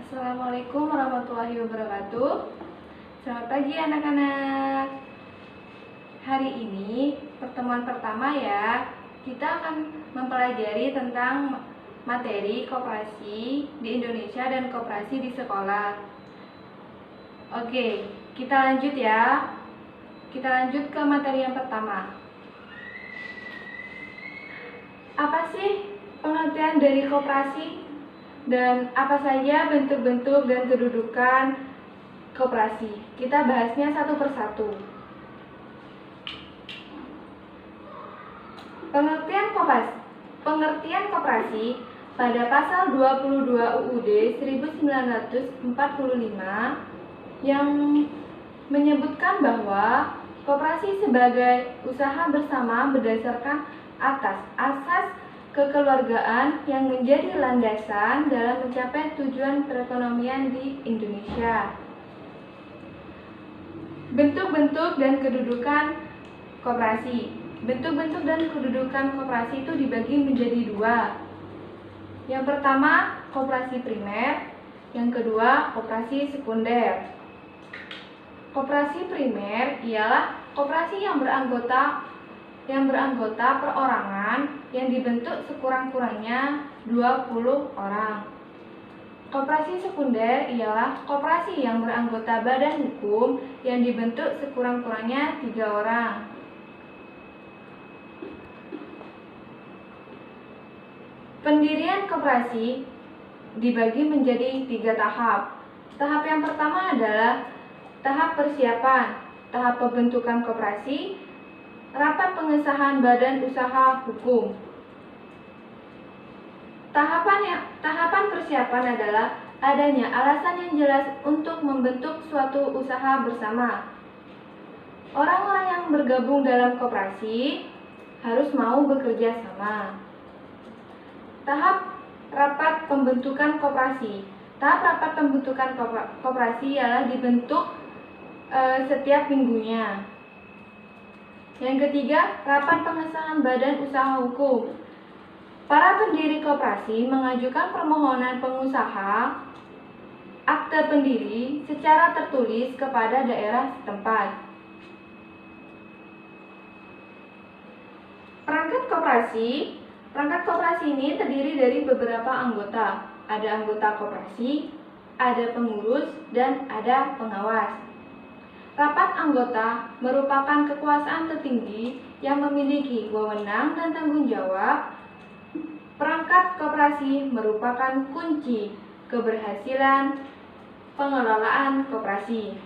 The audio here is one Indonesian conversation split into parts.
Assalamualaikum warahmatullahi wabarakatuh. Selamat pagi anak-anak. Hari ini pertemuan pertama ya. Kita akan mempelajari tentang materi koperasi di Indonesia dan koperasi di sekolah. Oke, kita lanjut ya. Kita lanjut ke materi yang pertama. Apa sih pengertian dari koperasi? Dan apa saja bentuk-bentuk dan kedudukan koperasi? Kita bahasnya satu persatu. Pengertian koperasi pada pasal 22 UUD 1945 yang menyebutkan bahwa koperasi sebagai usaha bersama berdasarkan atas asas kekeluargaan yang menjadi landasan dalam mencapai tujuan perekonomian di Indonesia. Bentuk-bentuk dan kedudukan koperasi. Bentuk-bentuk dan kedudukan koperasi itu dibagi menjadi dua. Yang pertama, koperasi primer. Yang kedua, koperasi sekunder. Koperasi primer ialah koperasi yang beranggota perorangan yang dibentuk sekurang-kurangnya 20 orang. Koperasi sekunder ialah koperasi yang beranggota badan hukum yang dibentuk sekurang-kurangnya 3 orang. Pendirian koperasi dibagi menjadi 3 tahap. Tahap yang pertama adalah tahap persiapan, tahap pembentukan koperasi, rapat pengesahan badan usaha hukum. Tahapan persiapan adalah adanya alasan yang jelas untuk membentuk suatu usaha bersama. Orang-orang yang bergabung dalam koperasi harus mau bekerja sama. Tahap rapat pembentukan koperasi. Tahap rapat pembentukan koperasi ialah dibentuk setiap minggunya. Yang ketiga, rapat pengesahan badan usaha hukum. Para pendiri koperasi mengajukan permohonan pengusaha akte pendiri secara tertulis kepada daerah setempat. Perangkat koperasi ini terdiri dari beberapa anggota. Ada anggota koperasi, ada pengurus, dan ada pengawas. Rapat anggota merupakan kekuasaan tertinggi yang memiliki wewenang dan tanggung jawab. Perangkat koperasi merupakan kunci keberhasilan pengelolaan koperasi.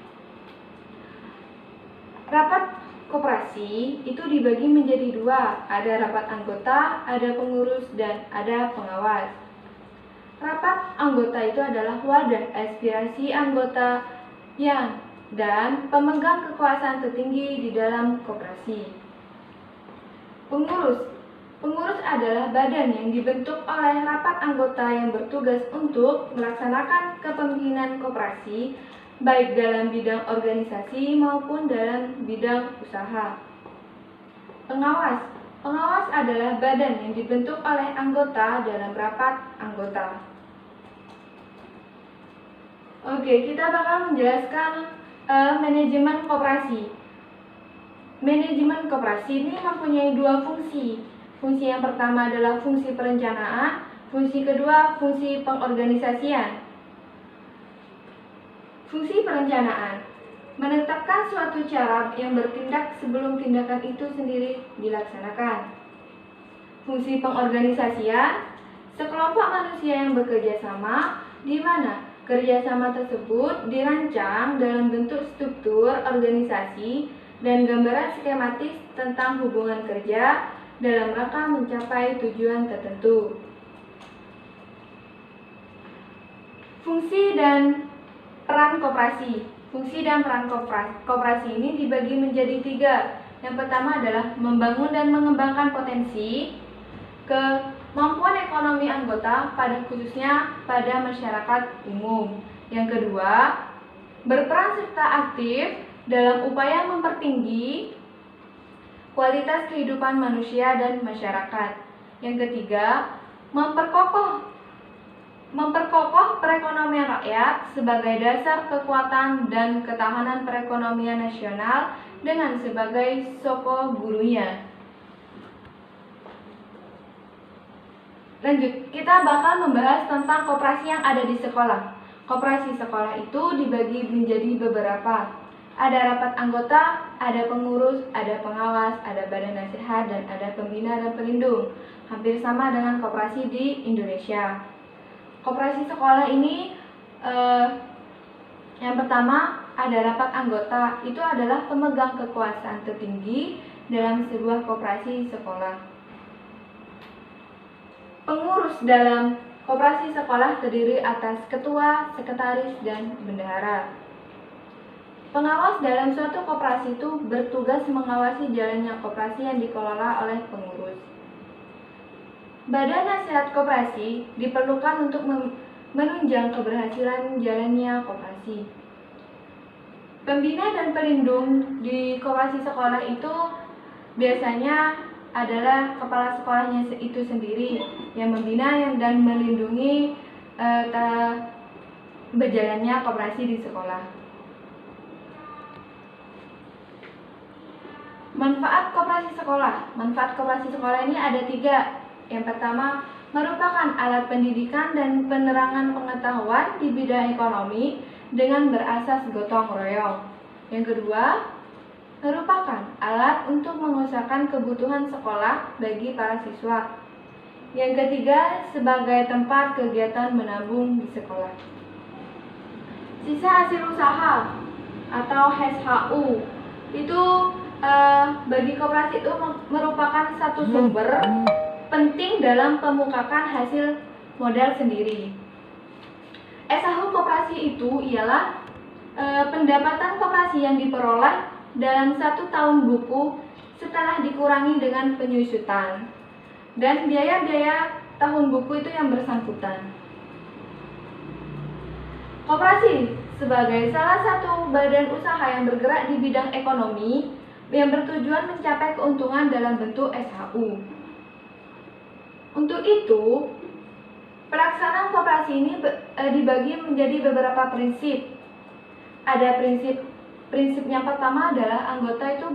Rapat koperasi itu dibagi menjadi 2, ada rapat anggota, ada pengurus, dan ada pengawas. Rapat anggota itu adalah wadah aspirasi anggota dan pemegang kekuasaan tertinggi di dalam koperasi. Pengurus adalah badan yang dibentuk oleh rapat anggota yang bertugas untuk melaksanakan kepemimpinan koperasi, baik dalam bidang organisasi maupun dalam bidang usaha. Pengawas adalah badan yang dibentuk oleh anggota dalam rapat anggota. Oke, kita bakal menjelaskan manajemen koperasi. Manajemen koperasi ini mempunyai 2 fungsi. Fungsi yang pertama adalah fungsi perencanaan, fungsi kedua fungsi pengorganisasian. Fungsi perencanaan menetapkan suatu cara yang bertindak sebelum tindakan itu sendiri dilaksanakan. Fungsi pengorganisasian, sekelompok manusia yang bekerja sama di mana kerjasama tersebut dirancang dalam bentuk struktur organisasi dan gambaran skematis tentang hubungan kerja dalam rangka mencapai tujuan tertentu. Fungsi dan peran koperasi. Fungsi dan peran koperasi ini dibagi menjadi 3. Yang pertama adalah membangun dan mengembangkan potensi, kemampuan ekonomi anggota khususnya pada masyarakat umum. Yang kedua, berperan serta aktif dalam upaya mempertinggi kualitas kehidupan manusia dan masyarakat. Yang ketiga, memperkokoh perekonomian rakyat sebagai dasar kekuatan dan ketahanan perekonomian nasional dengan sebagai soko gurunya. Lanjut, kita bakal membahas tentang koperasi yang ada di sekolah. Koperasi sekolah itu dibagi menjadi beberapa. Ada rapat anggota, ada pengurus, ada pengawas, ada badan nasihat, dan ada pembina dan pelindung. Hampir sama dengan koperasi di Indonesia. Koperasi sekolah ini yang pertama ada rapat anggota. Itu adalah pemegang kekuasaan tertinggi dalam sebuah koperasi sekolah. Pengurus dalam koperasi sekolah terdiri atas ketua, sekretaris, dan bendahara. Pengawas dalam suatu koperasi itu bertugas mengawasi jalannya koperasi yang dikelola oleh pengurus. Badan nasihat koperasi diperlukan untuk menunjang keberhasilan jalannya koperasi. Pembina dan pelindung di koperasi sekolah itu biasanya adalah kepala sekolahnya itu sendiri yang membina dan melindungi berjalannya koperasi di sekolah. Manfaat koperasi sekolah. Manfaat koperasi sekolah ini ada 3. Yang pertama, merupakan alat pendidikan dan penerangan pengetahuan di bidang ekonomi dengan berasas gotong royong. Yang kedua, merupakan alat untuk mengusahakan kebutuhan sekolah bagi para siswa. Yang ketiga, sebagai tempat kegiatan menabung di sekolah. Sisa hasil usaha atau SHU itu bagi koperasi itu merupakan satu sumber penting dalam pemukakan hasil modal sendiri. SHU koperasi itu ialah pendapatan koperasi yang diperoleh dalam 1 tahun buku setelah dikurangi dengan penyusutan dan biaya-biaya tahun buku itu yang bersangkutan. Koperasi sebagai salah satu badan usaha yang bergerak di bidang ekonomi yang bertujuan mencapai keuntungan dalam bentuk SHU. Untuk itu, pelaksanaan koperasi ini dibagi menjadi beberapa prinsip. Ada prinsip yang pertama adalah anggota itu